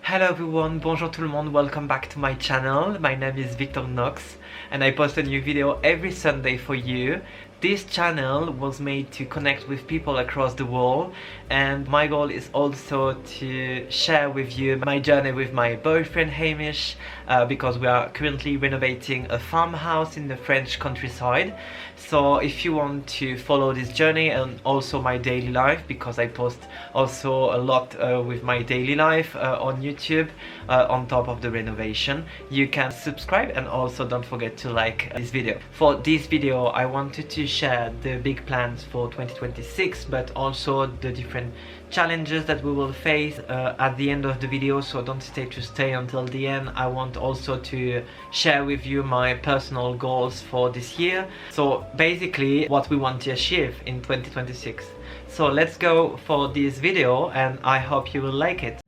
Hello everyone, bonjour tout le monde, welcome back to my channel. My name is Victor Knox and I post a new video every Sunday for you. This channel was made to connect with people across the world, and my goal is also to share with you my journey with my boyfriend Hamish, because we are currently renovating a farmhouse in the French countryside. So if you want to follow this journey and also my daily life, because I post also a lot with my daily life on YouTube on top of the renovation, you can subscribe, and also don't forget to like this video. For this video I wanted to share the big plans for 2026, but also the different challenges that we will face at the end of the video, so don't hesitate to stay until the end. I want also to share with you my personal goals for this year, so basically what we want to achieve in 2026. So let's go for this video and I hope you will like it.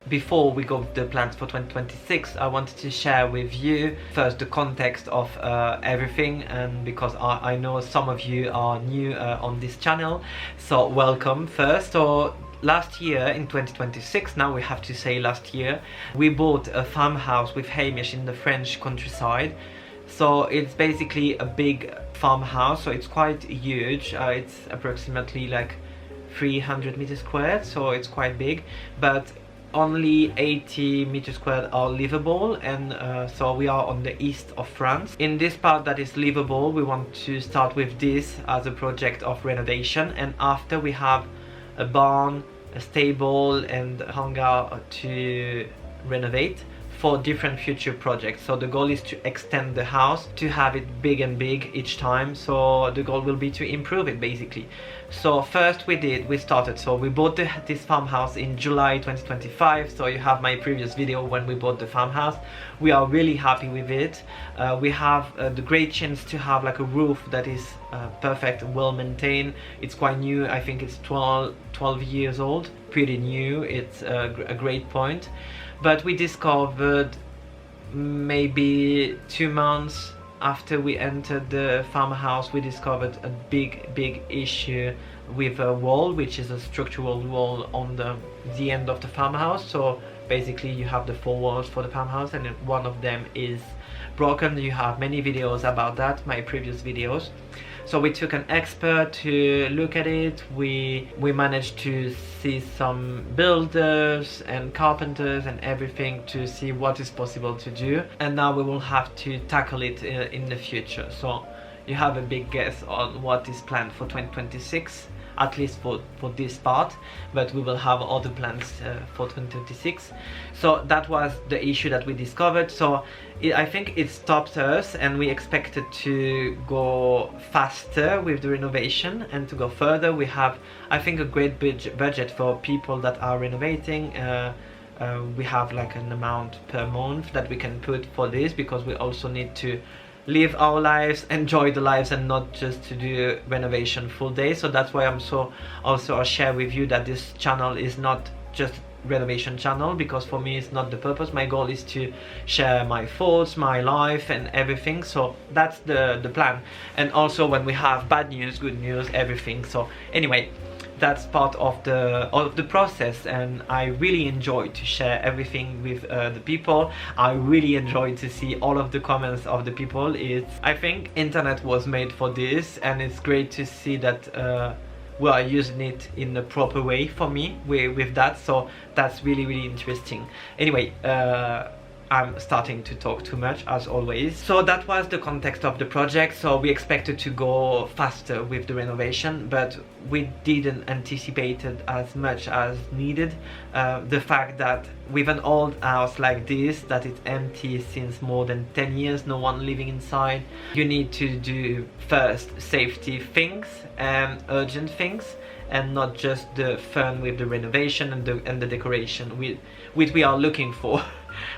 Before we go with the plans for 2026, I wanted to share with you first the context of everything, and because I know some of you are new on this channel, so welcome first. So last year in 2026, now we have to say last year, we bought a farmhouse with Hamish in the French countryside. So it's basically a big farmhouse, so it's quite huge. It's approximately like 300 meters squared, so it's quite big, but only 80 meters squared are livable, and so we are on the east of France. In this part that is livable, we want to start with this as a project of renovation, and after we have a barn, a stable and a hangar to renovate for different future projects. So the goal is to extend the house, to have it big and big each time, so the goal will be to improve it basically. So first we started, so we bought this farmhouse in July 2025, so you have my previous video when we bought the farmhouse. We are really happy with it. We have the great chance to have like a roof that is perfect, well maintained. It's quite new, I think it's 12 years old, pretty new. It's a great point. But we discovered maybe 2 months after we entered the farmhouse, we discovered a big issue with a wall, which is a structural wall on the end of the farmhouse. So basically you have the 4 walls for the farmhouse, and one of them is broken. You have many videos about that, my previous videos. So we took an expert to look at it. We managed to see some builders and carpenters and everything to see what is possible to do, and now we will have to tackle it in the future. So you have a big guess on what is planned for 2026, at least for this part, but we will have other plans for 2026. So that was the issue that we discovered. So I think it stopped us, and we expected to go faster with the renovation and to go further. We have, I think, a great budget for people that are renovating. We have like an amount per month that we can put for this, because we also need to live our lives, enjoy the lives, and not just to do renovation full day. So that's why I'm so also I'll share with you that this channel is not just renovation channel, because for me it's not the purpose. My goal is to share my thoughts, my life and everything. So that's the plan. And also when we have bad news, good news, everything. So anyway, that's part of the process, and I really enjoy to share everything with the people. I really enjoy to see all of the comments of the people. I think internet was made for this, and it's great to see that we are using it in the proper way for me with that. So that's really interesting. Anyway, I'm starting to talk too much as always. So that was the context of the project. So we expected to go faster with the renovation, but we didn't anticipate it as much as needed. The fact that with an old house like this, that it's empty since more than 10 years, no one living inside, you need to do first safety things and urgent things, and not just the fun with the renovation and the decoration which we are looking for.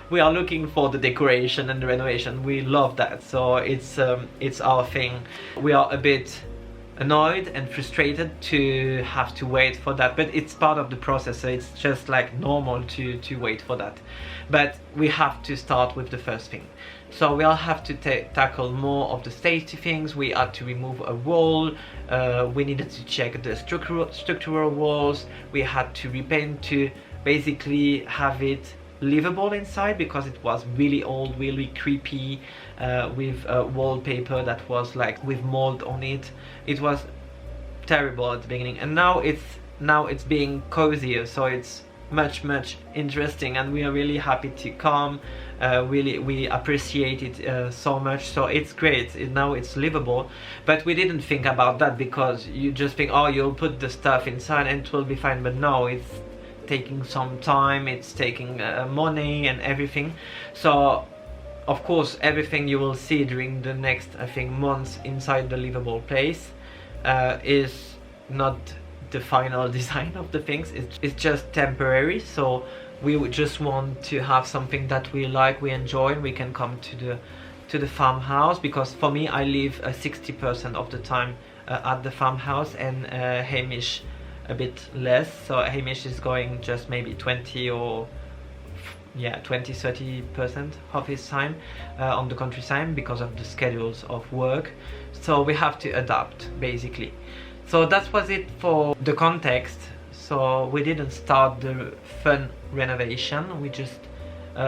we are looking for the decoration and the renovation. We love that, so it's our thing. We are a bit annoyed and frustrated to have to wait for that, but it's part of the process, so it's just like normal to wait for that. But we have to start with the first thing. So we'll have to tackle more of the safety things. We had to remove a wall, we needed to check the structural walls, we had to repaint to basically have it livable inside, because it was really old, really creepy, with wallpaper that was like with mold on it. It was terrible at the beginning, and now it's being cozier, so it's much interesting, and we are really happy to come. We appreciate it so much, so it's great. Now it's livable, but we didn't think about that, because you just think, oh, you'll put the stuff inside and it will be fine, but no, it's taking some time, it's taking money and everything. So of course everything you will see during the next, I think, months inside the livable place is not the final design of the things. It's just temporary, so we would just want to have something that we like, we enjoy, and we can come to the farmhouse, because for me, I live 60% of the time at the farmhouse, and Hamish a bit less. So Hamish is going just maybe 20-30% of his time on the countryside, because of the schedules of work. So we have to adapt, basically. So that was it for the context. So we didn't start the fun renovation, we just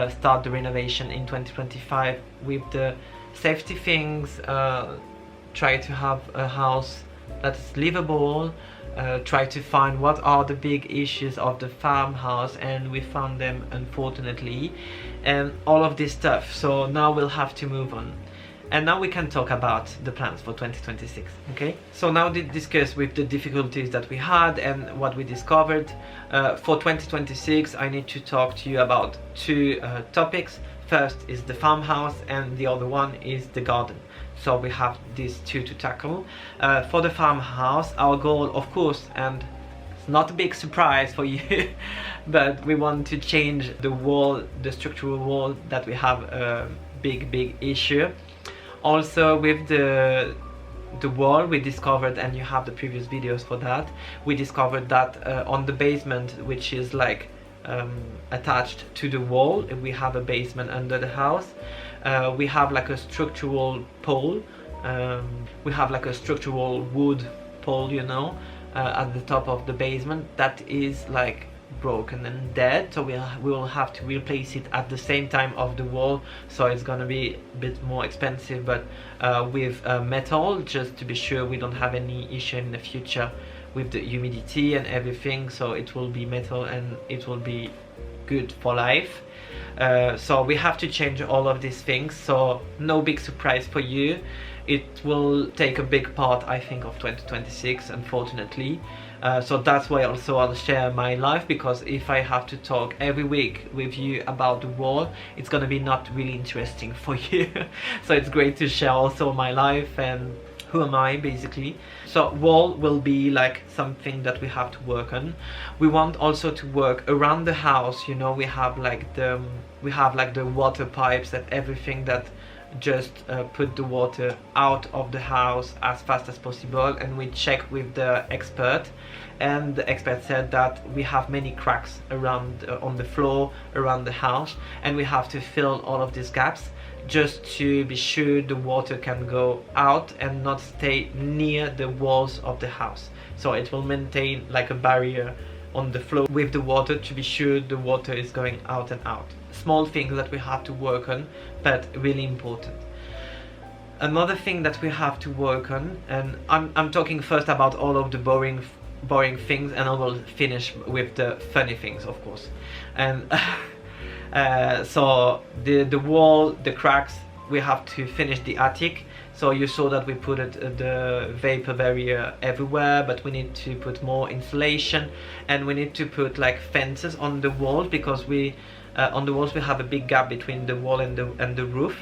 start the renovation in 2025 with the safety things, try to have a house that's livable, try to find what are the big issues of the farmhouse, and we found them, unfortunately, and all of this stuff. So now we'll have to move on, and now we can talk about the plans for 2026. Okay, so now we discuss with the difficulties that we had and what we discovered. For 2026 I need to talk to you about two topics. First is the farmhouse, and the other one is the garden. So we have these two to tackle. For the farmhouse, our goal, of course, and it's not a big surprise for you, but we want to change the wall, the structural wall, that we have a big issue. Also with the wall, we discovered, and you have the previous videos for that, we discovered that on the basement, which is like attached to the wall, we have a basement under the house. We have like a structural pole, we have like a structural wood pole, you know, at the top of the basement, that is like broken and dead, so we will have to replace it at the same time of the wall. So it's gonna be a bit more expensive, but with metal, just to be sure we don't have any issue in the future with the humidity and everything. So it will be metal and it will be good for life. So we have to change all of these things, so no big surprise for you. It will take a big part, I think, of 2026, unfortunately. So that's why also I'll share my life, because if I have to talk every week with you about the wall, it's gonna be not really interesting for you. So it's great to share also my life and who am I, basically. So wall will be like something that we have to work on. We want also to work around the house, you know. We have like the water pipes and everything that just put the water out of the house as fast as possible, and we check with the expert, and the expert said that we have many cracks around on the floor around the house, and we have to fill all of these gaps just to be sure the water can go out and not stay near the walls of the house. So it will maintain like a barrier on the floor with the water, to be sure the water is going out and out. Small things that we have to work on, but really important. Another thing that we have to work on, and I'm talking first about all of the boring things, and I will finish with the funny things, of course. And so the wall, the cracks, we have to finish the attic. So you saw that we put the vapor barrier everywhere, but we need to put more insulation, and we need to put like fences on the walls, because on the walls we have a big gap between the wall and the roof.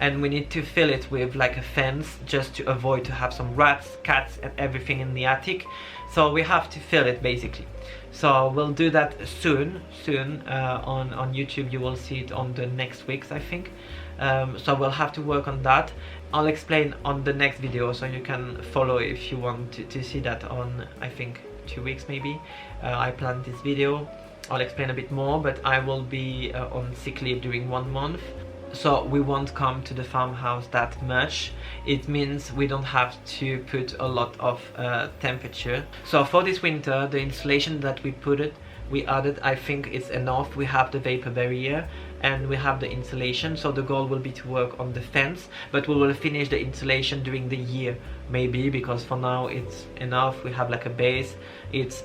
and we need to fill it with like a fence just to avoid to have some rats, cats and everything in the attic. So we have to fill it basically. So we'll do that soon on YouTube. You will see it on the next weeks, I think. So we'll have to work on that. I'll explain on the next video, so you can follow if you want to see that on, I think, 2 weeks maybe. I planned this video. I'll explain a bit more, but I will be on sick leave during 1 month. So we won't come to the farmhouse that much. It means we don't have to put a lot of temperature. So for this winter, the insulation that we added, I think it's enough. We have the vapor barrier and we have the insulation, so the goal will be to work on the fence, but we will finish the insulation during the year maybe, because for now it's enough. We have like a base. It's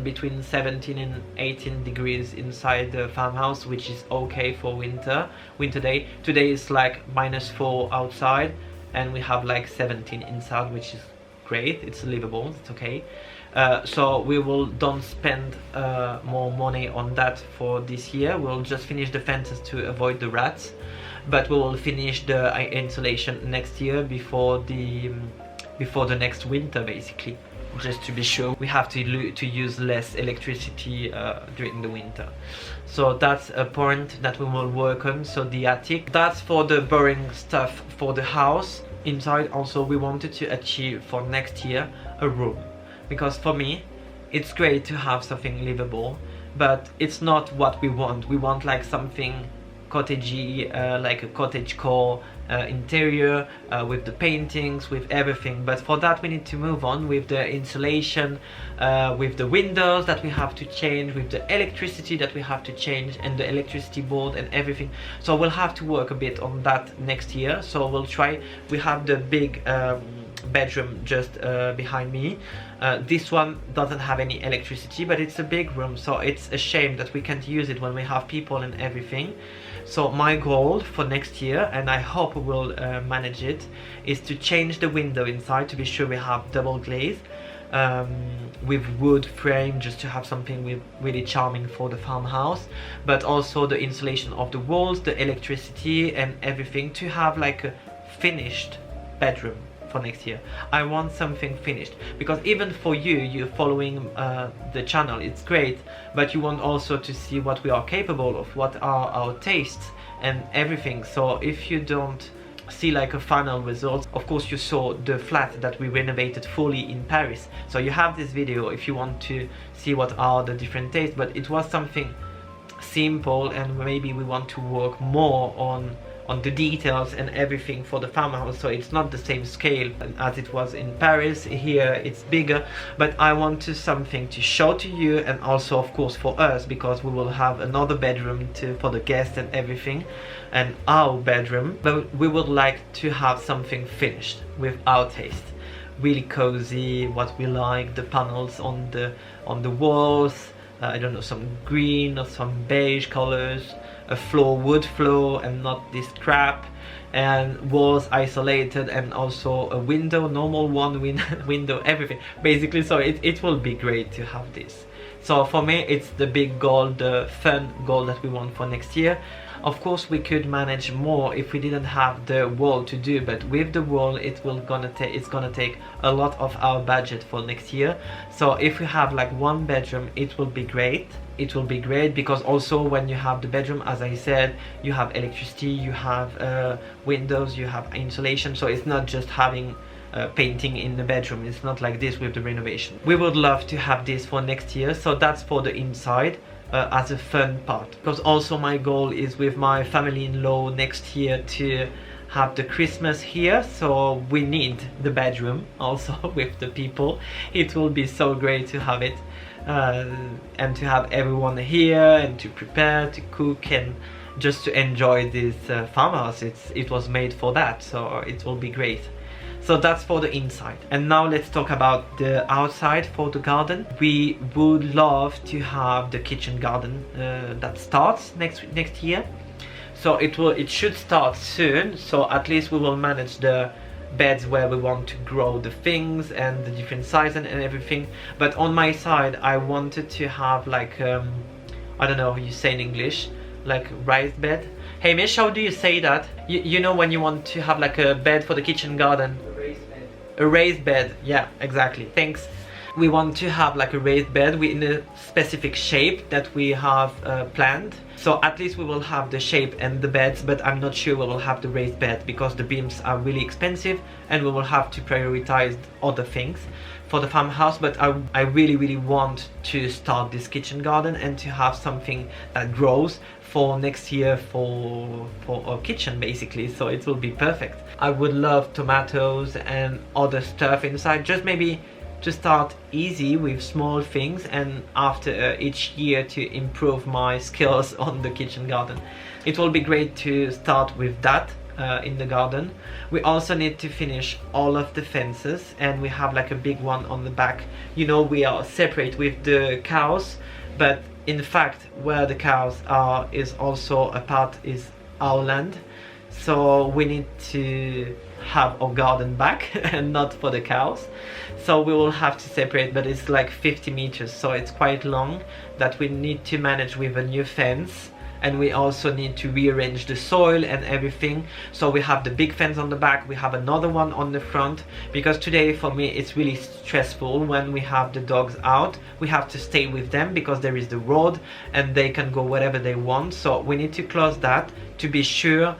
between 17 and 18 degrees inside the farmhouse, which is okay for winter day. Today is like -4 outside and we have like 17 inside, which is great. It's livable, it's okay. So we will don't spend more money on that for this year. We'll just finish the fences to avoid the rats, but we will finish the insulation next year before the next winter basically, just to be sure we have to use less electricity during the winter. So that's a point that we will work on. So the attic, that's for the boring stuff for the house. Inside also we wanted to achieve for next year a room, because for me it's great to have something livable, but it's not what we want. We want like something cottagey, like a cottagecore interior, with the paintings, with everything. But for that we need to move on with the insulation, with the windows that we have to change, with the electricity that we have to change, and the electricity board and everything. So we'll have to work a bit on that next year. So we'll try. We have the big bedroom just behind me. This one doesn't have any electricity, but it's a big room, so it's a shame that we can't use it when we have people and everything. So my goal for next year, and I hope we'll manage it, is to change the window inside to be sure we have double glaze with wood frame, just to have something really charming for the farmhouse, but also the insulation of the walls, the electricity and everything, to have like a finished bedroom for next year. I want something finished, because even for you're following the channel, it's great, but you want also to see what we are capable of, what are our tastes and everything. So if you don't see like a final result, of course you saw the flat that we renovated fully in Paris, so you have this video if you want to see what are the different tastes, but it was something simple, and maybe we want to work more on the details and everything for the farmhouse. So it's not the same scale as it was in Paris. Here it's bigger, but I want something to show to you, and also of course for us, because we will have another bedroom for the guests and everything, and our bedroom. But we would like to have something finished with our taste, really cozy, what we like, the panels on the walls, I don't know, some green or some beige colors, a floor, wood floor, and not this crap, and walls isolated, and also a window, normal one window, everything basically. So it will be great to have this. So for me it's the big goal, the fun goal that we want for next year. Of course we could manage more if we didn't have the wall to do, but with the wall it's gonna take a lot of our budget for next year. So if we have like one bedroom, it will be great. It will be great, because also when you have the bedroom, as I said, you have electricity, you have windows, you have insulation. So it's not just having painting in the bedroom. It's not like this with the renovation. We would love to have this for next year. So that's for the inside. As a fun part, because also my goal is with my family-in-law next year to have the Christmas here, so we need the bedroom also with the people. It will be so great to have it, and to have everyone here, and to prepare, to cook, and just to enjoy this farmhouse. It was made for that, so it will be great. So that's for the inside. And now let's talk about the outside for the garden. We would love to have the kitchen garden that starts next year. So it should start soon. So at least we will manage the beds where we want to grow the things and the different sizes and everything. But on my side I wanted to have like I don't know how you say in English, like raised bed. Hey Mish, how do you say that? You know when you want to have like a bed for the kitchen garden? A raised bed. A raised bed, yeah, exactly. Thanks. We want to have like a raised bed in a specific shape that we have planned. So at least we will have the shape and the beds, but I'm not sure we will have the raised bed because the beams are really expensive and we will have to prioritize other things for the farmhouse. But I really want to start this kitchen garden and to have something that grows for next year for our kitchen basically, so it will be perfect. I would love tomatoes and other stuff inside, just maybe to start easy with small things, and after each year to improve my skills on the kitchen garden. It will be great to start with that in the garden. We also need to finish all of the fences, and we have like a big one on the back. You know, we are separate with the cows, but in fact where the cows are is also a part is our land, so we need to have our garden back and not for the cows, so we will have to separate, but it's like 50 meters, so it's quite long that we need to manage with a new fence. And we also need to rearrange the soil and everything. So we have the big fence on the back, we have another one on the front, because today for me it's really stressful when we have the dogs out. We have to stay with them because there is the road and they can go wherever they want, so we need to close that to be sure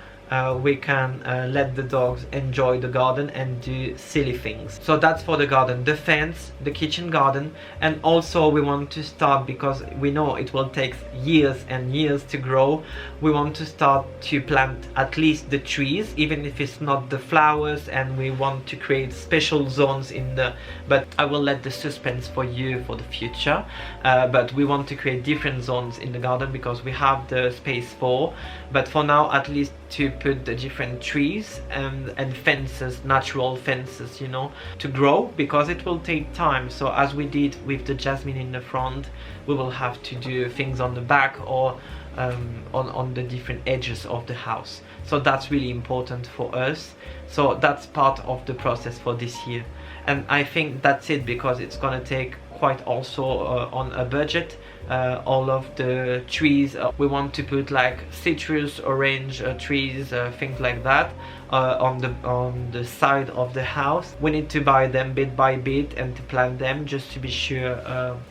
we can let the dogs enjoy the garden and do silly things. So that's for the garden, the fence, the kitchen garden. And also we want to start, because we know it will take years and years to grow, we want to start to plant at least the trees, even if it's not the flowers, and we want to create special zones in the, but I will let the suspense for you for the future. But we want to create different zones in the garden because we have the space for, but for now at least to put the different trees and fences, natural fences, you know, to grow, because it will take time. So as we did with the jasmine in the front, we will have to do things on the back or on the different edges of the house. So that's really important for us. So that's part of the process for this year, and I think that's it, because it's gonna take quite also on a budget. All of the trees, we want to put like citrus, orange trees, things like that on the side of the house. We need to buy them bit by bit and to plant them just to be sure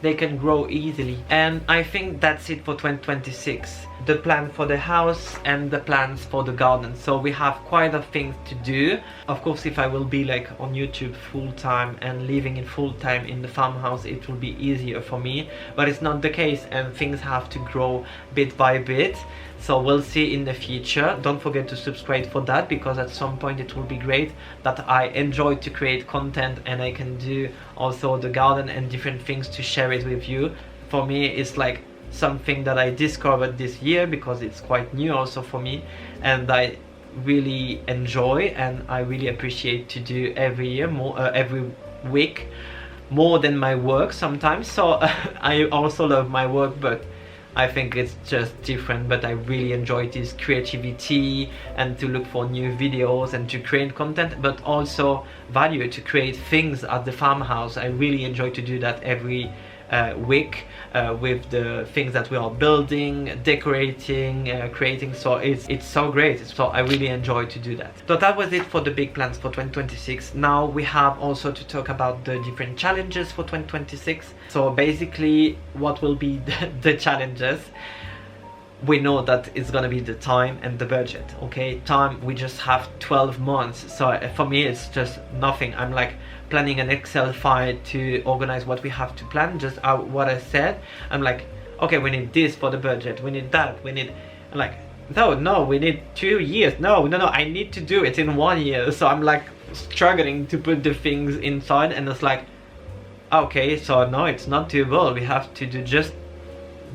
they can grow easily. And I think that's it for 2026, the plan for the house and the plans for the garden. So we have quite a things to do. Of course, if I will be like on YouTube full time and living in full time in the farmhouse, it will be easier for me, but it's not the case, and things have to grow bit by bit. So we'll see in the future. Don't forget to subscribe for that, because at some point it will be great that I enjoy to create content and I can do also the garden and different things to share it with you. For me it's like something that I discovered this year, because it's quite new also for me, and I really enjoy and I really appreciate to do every year, more every week, more than my work sometimes. So I also love my work, but I think it's just different. But I really enjoy this creativity and to look for new videos and to create content, but also value to create things at the farmhouse. I really enjoy to do that every week with the things that we are building, decorating, creating. So it's so great. So I really enjoy to do that. So that was it for the big plans for 2026. Now we have also to talk about the different challenges for 2026. So basically what will be the challenges? We know that it's gonna be the time and the budget. Okay, time, we just have 12 months, so for me it's just nothing. I'm like planning an Excel file to organize what we have to plan, just what I said. I'm like, okay, we need this for the budget, we need that, we need, I'm like, no, we need 2 years, no, I need to do it in 1 year. So I'm like struggling to put the things inside, and it's like, okay, so no, it's not doable. We have to do just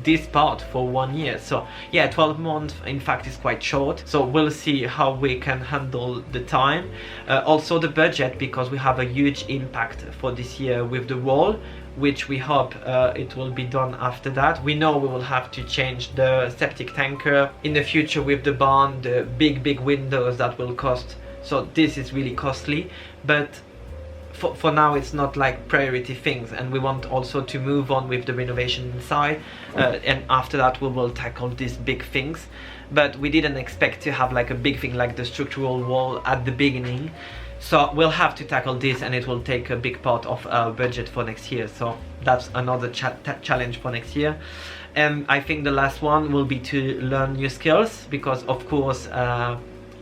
this part for 1 year. So yeah, 12 months in fact is quite short, so we'll see how we can handle the time. Also the budget, because we have a huge impact for this year with the wall, which we hope it will be done after that. We know we will have to change the septic tanker in the future with the barn, the big windows that will cost, so this is really costly. But for now it's not like priority things, and we want also to move on with the renovation inside, and after that we will tackle these big things. But we didn't expect to have like a big thing like the structural wall at the beginning, so we'll have to tackle this, and it will take a big part of our budget for next year. So that's another challenge for next year. And I think the last one will be to learn new skills, because of course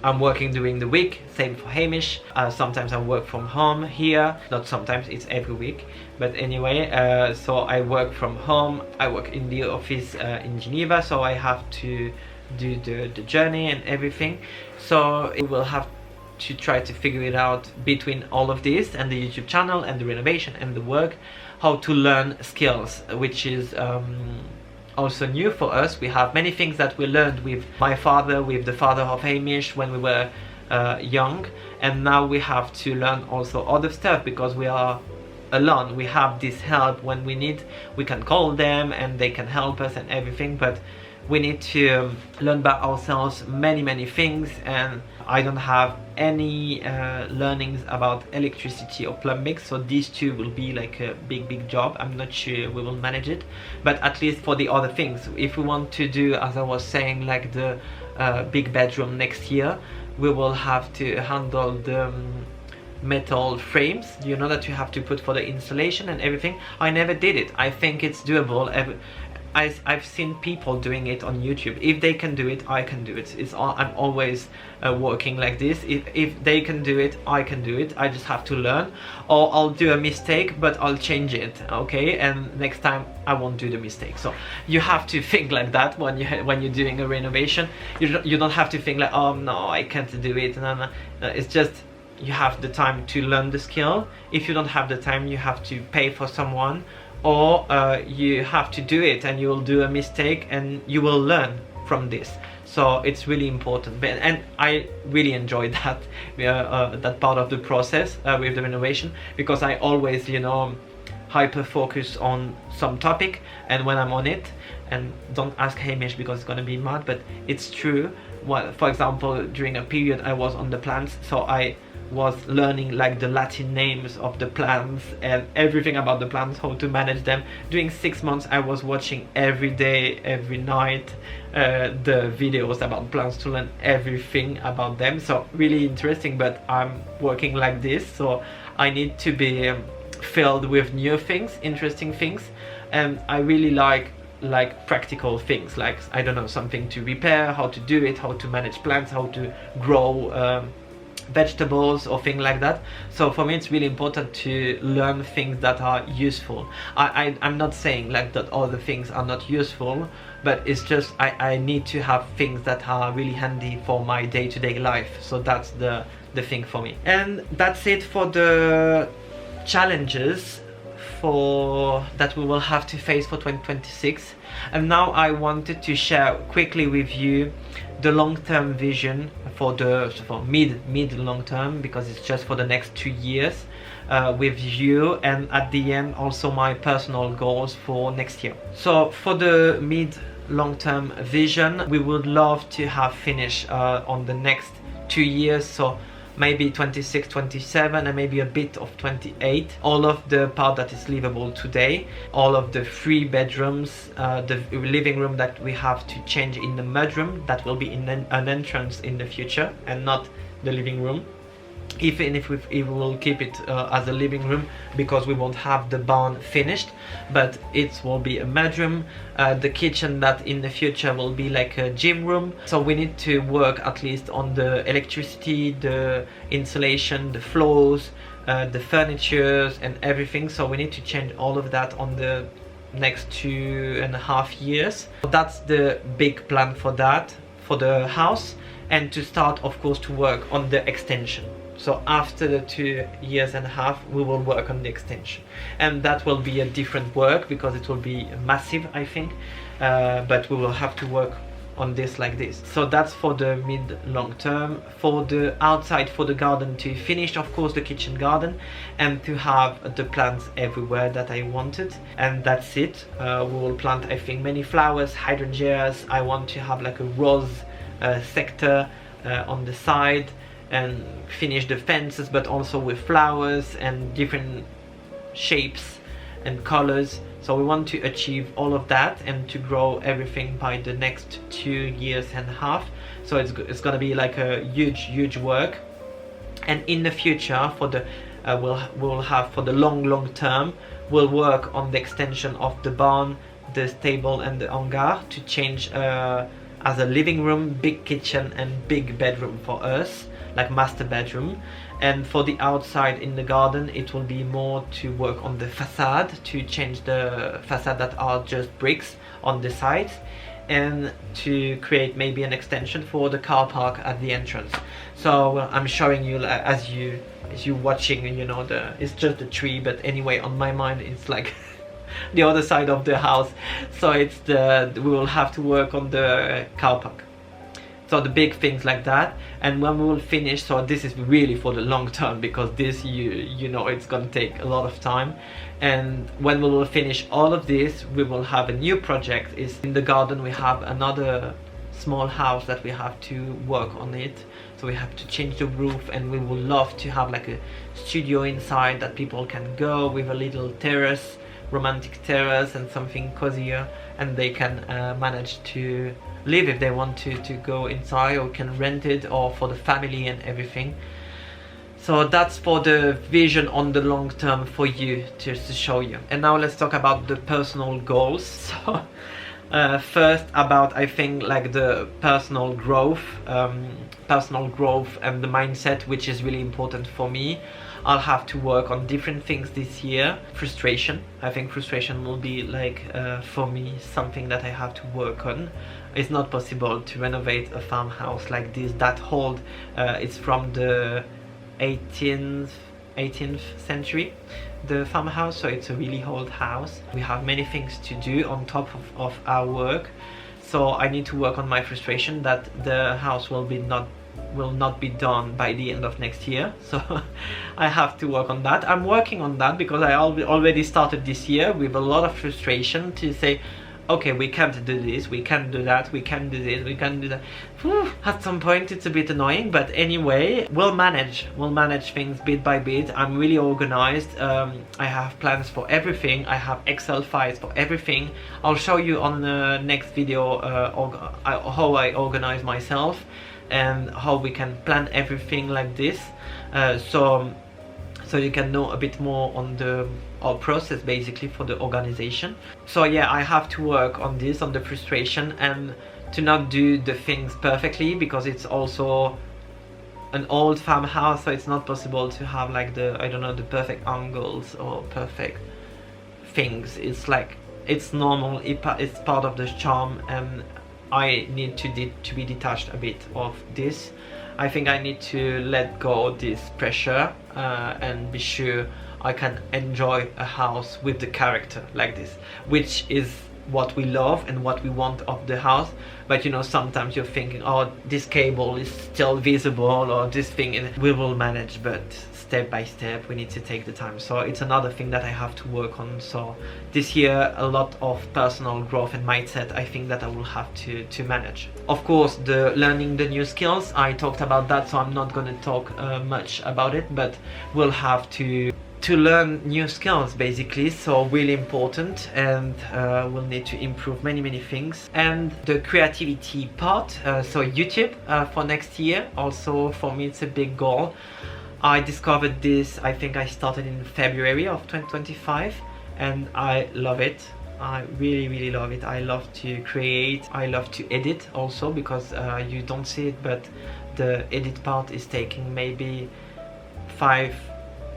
I'm working during the week, same for Hamish. Sometimes I work from home here, not sometimes, it's every week. But anyway, so I work from home, I work in the office in Geneva, so I have to do the journey and everything. So it will have to try to figure it out between all of this and the YouTube channel and the renovation and the work, how to learn skills, which is also new for us. We have many things that we learned with my father, with the father of Hamish when we were young, and now we have to learn also other stuff because we are alone. We have this help when we need, we can call them and they can help us and everything, but we need to learn by ourselves many things, and I don't have any learnings about electricity or plumbing, so these two will be like a big job. I'm not sure we will manage it, but at least for the other things, if we want to do, as I was saying, like the big bedroom next year, we will have to handle the metal frames, you know, that you have to put for the installation and everything. I never did it. I think it's doable. I've seen people doing it on YouTube. If they can do it, I can do it. I'm always working like this. If they can do it, I can do it. I just have to learn, or I'll do a mistake, but I'll change it, okay? And next time I won't do the mistake. So you have to think like that when you're doing a renovation. You don't have to think like, oh no, I can't do it. No. It's just, you have the time to learn the skill. If you don't have the time, you have to pay for someone, or you have to do it, and you will do a mistake and you will learn from this. So it's really important, and I really enjoyed that that part of the process with the renovation, because I always, you know, hyper focus on some topic, and when I'm on it, and don't ask Hamish because it's gonna be mad, but it's true. Well, for example, during a period I was on the plants, so I was learning like the Latin names of the plants and everything about the plants, how to manage them. During 6 months I was watching every day, every night, the videos about plants to learn everything about them. So really interesting, but I'm working like this, so I need to be filled with new things, interesting things, and I really like practical things, like, I don't know, something to repair, how to do it, how to manage plants, how to grow vegetables or things like that. So for me it's really important to learn things that are useful. I'm not saying like that all the things are not useful, but it's just I need to have things that are really handy for my day-to-day life. So that's the thing for me. And that's it for the challenges that we will have to face for 2026. And now I wanted to share quickly with you the long-term vision for mid long term, because it's just for the next 2 years with you, and at the end also my personal goals for next year. So for the mid long-term vision, we would love to have finished on the next 2 years, so maybe 26, 27, and maybe a bit of 28. All of the part that is livable today, all of the 3 bedrooms, the living room that we have to change in the mudroom, that will be in an entrance in the future and not the living room. Even if we will keep it as a living room, because we won't have the barn finished, but it will be a mudroom. The kitchen that in the future will be like a gym room. So we need to work at least on the electricity, the insulation, the floors, the furniture and everything. So we need to change all of that on the next 2.5 years. That's the big plan for that, for the house, and to start of course to work on the extension. So after the 2.5 years we will work on the extension, and that will be a different work because it will be massive, I think, but we will have to work on this like this. So that's for the mid long term. For the outside, for the garden, to finish of course the kitchen garden and to have the plants everywhere that I wanted, and that's it. We will plant, I think, many flowers, hydrangeas. I want to have like a rose sector on the side, and finish the fences, but also with flowers and different shapes and colors. So we want to achieve all of that and to grow everything by the next 2.5 years. So it's gonna be like a huge work. And in the future, for the we'll have for the long term, we'll work on the extension of the barn, the stable and the hangar to change as a living room, big kitchen and big bedroom for us, like master bedroom. And for the outside in the garden, it will be more to work on the facade, to change the facade that are just bricks on the sides, and to create maybe an extension for the car park at the entrance. So I'm showing you as you watching, you know, it's just a tree, but anyway, on my mind it's like the other side of the house. So it's we will have to work on the car park. So the big things like that. And when we will finish, so this is really for the long term, because this you know it's gonna take a lot of time. And when we will finish all of this, we will have a new project. Is in the garden we have another small house that we have to work on it. So we have to change the roof, and we would love to have like a studio inside that people can go with a little terrace, romantic terrace, and something cozier, and they can manage to live if they want to go inside, or can rent it, or for the family and everything. So that's for the vision on the long term for you, just to show you. And now let's talk about the personal goals. So first about, I think, like the personal growth and the mindset, which is really important for me. I'll have to work on different things this year. Frustration, I think frustration will be like for me something that I have to work on. It's not possible to renovate a farmhouse like this that old. It's from the 18th century, the farmhouse, so it's a really old house. We have many things to do on top of our work, so I need to work on my frustration that the house will not be done by the end of next year. So I have to work on that. I'm working on that because I already started this year with a lot of frustration to say, okay, we can't do this, we can't do that, we can't do this, we can't do that. Whew, at some point it's a bit annoying, but anyway, we'll manage things bit by bit. I'm really organized. I have plans for everything. I have Excel files for everything. I'll show you on the next video how I organize myself and how we can plan everything like this, so you can know a bit more on our process basically for the organization. So yeah, I have to work on this, on the frustration, and to not do the things perfectly, because it's also an old farmhouse, so it's not possible to have like the, I don't know, the perfect angles or perfect things. It's like, it's normal, it's part of the charm, and I need to be detached a bit of this. I think I need to let go of this pressure and be sure I can enjoy a house with the character like this, which is what we love and what we want of the house. But you know, sometimes you're thinking, oh, this cable is still visible, or this thing, and we will manage, but step by step we need to take the time. So it's another thing that I have to work on. So this year, a lot of personal growth and mindset, I think that I will have to manage. Of course, the learning the new skills, I talked about that, so I'm not going to talk much about it, but we'll have to learn new skills basically, so really important, and we'll need to improve many things. And the creativity part, so YouTube for next year, also for me it's a big goal. I discovered this, I think I started in February of 2025, and I love it. I really love it. I love to create, I love to edit also, because you don't see it, but the edit part is taking maybe 5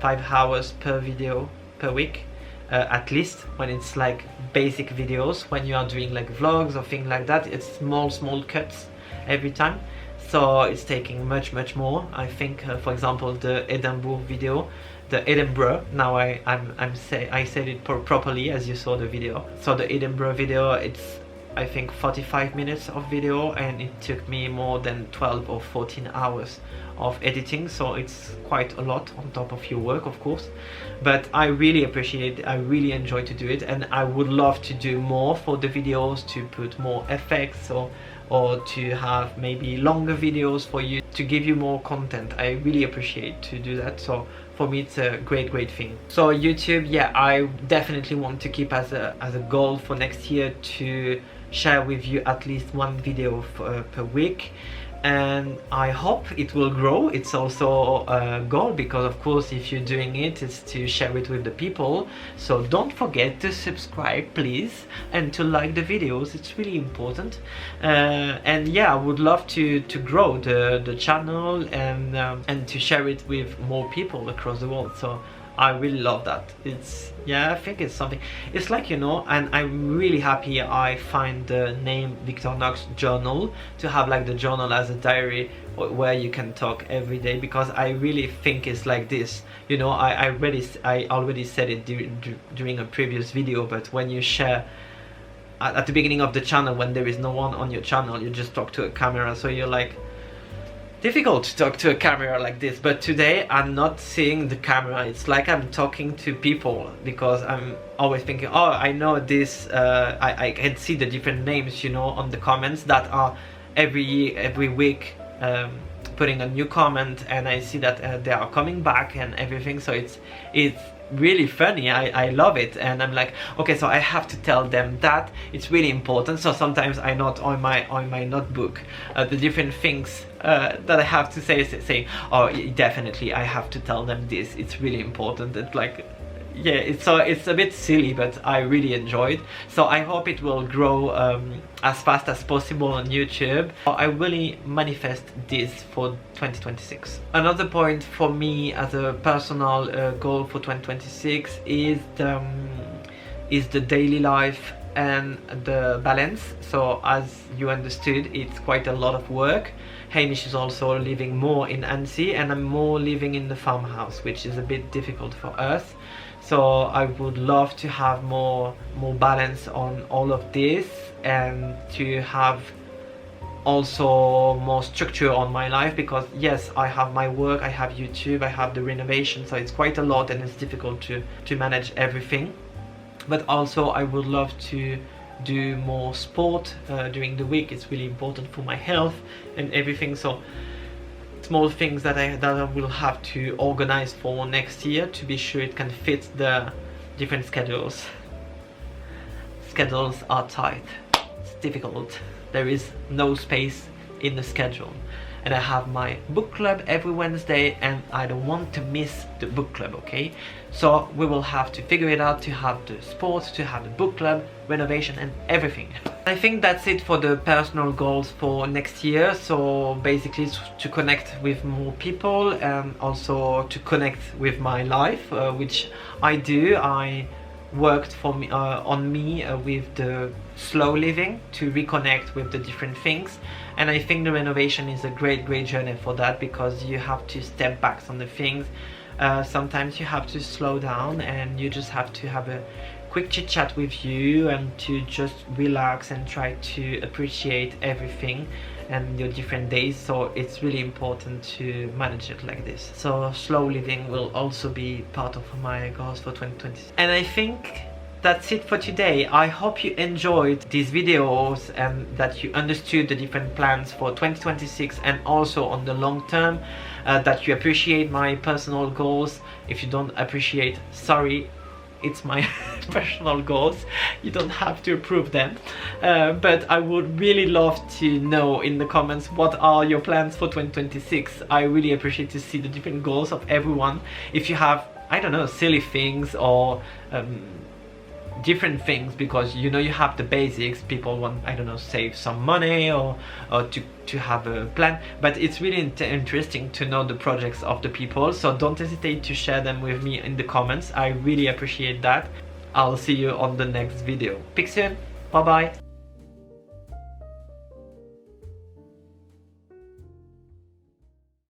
hours per video per week, at least, when it's like basic videos. When you are doing like vlogs or things like that, it's small cuts every time, so it's taking much more. I think for example the Edinburgh video, now I said it properly, as you saw the video. So the Edinburgh video, I think 45 minutes of video, and it took me more than 12 or 14 hours of editing, so it's quite a lot on top of your work, of course. But I really appreciate it, I really enjoy to do it, and I would love to do more for the videos, to put more effects or to have maybe longer videos for you, to give you more content. I really appreciate to do that, so for me it's a great thing. So YouTube, yeah, I definitely want to keep as a goal for next year to share with you at least one video per week, and I hope it will grow. It's also a goal, because of course if you're doing it, it's to share it with the people. So don't forget to subscribe, please, and to like the videos. It's really important. And yeah, I would love to grow the channel and to share it with more people across the world. So I really love that. It's, yeah, I think it's something, it's like, you know, and I'm really happy I find the name Victorinox Journal, to have like the journal as a diary where you can talk every day, because I really think it's like this, you know. I already said it during a previous video, but when you share at the beginning of the channel, when there is no one on your channel, you just talk to a camera, so you're like, difficult to talk to a camera like this. But today I'm not seeing the camera, it's like I'm talking to people, because I'm always thinking, oh, I know this, I can see the different names, you know, on the comments that are every week putting a new comment, and I see that they are coming back and everything. So it's really funny. I love it, and I'm like, okay, so I have to tell them that it's really important. So sometimes I note on my notebook the different things that I have to say, oh, definitely I have to tell them this, it's really important. It's like, yeah, it's a bit silly, but I really enjoy it. So I hope it will grow as fast as possible on YouTube. I really manifest this for 2026. Another point for me as a personal goal for 2026 is the daily life and the balance. So as you understood, it's quite a lot of work. Hamish is also living more in Annecy, and I'm more living in the farmhouse, which is a bit difficult for us. So I would love to have more balance on all of this, and to have also more structure on my life, because yes, I have my work, I have YouTube, I have the renovation, so it's quite a lot and it's difficult to manage everything. But also I would love to do more sport during the week. It's really important for my health and everything. So small things that I will have to organize for next year, to be sure it can fit the different schedules. Schedules are tight, it's difficult, there is no space in the schedule. And I have my book club every Wednesday, and I don't want to miss the book club, okay? So we will have to figure it out, to have the sports, to have the book club, renovation, and everything. I think that's it for the personal goals for next year. So basically to connect with more people, and also to connect with my life, which I do. I worked on me with the slow living, to reconnect with the different things. And I think the renovation is a great journey for that, because you have to step back on the things. Sometimes you have to slow down, and you just have to have a quick chit chat with you, and to just relax and try to appreciate everything and your different days. So it's really important to manage it like this. So slow living will also be part of my goals for 2020. And I think that's it for today. I hope you enjoyed these videos, and that you understood the different plans for 2026 and also on the long term, that you appreciate my personal goals. If you don't appreciate, sorry, it's my personal goals, you don't have to approve them, but I would really love to know in the comments what are your plans for 2026. I really appreciate to see the different goals of everyone. If you have, I don't know, silly things or different things, because you know you have the basics. People want, I don't know, save some money or to have a plan, but it's really interesting to know the projects of the people. So don't hesitate to share them with me in the comments. I really appreciate that. I'll see you on the next video. Speak soon. Bye bye.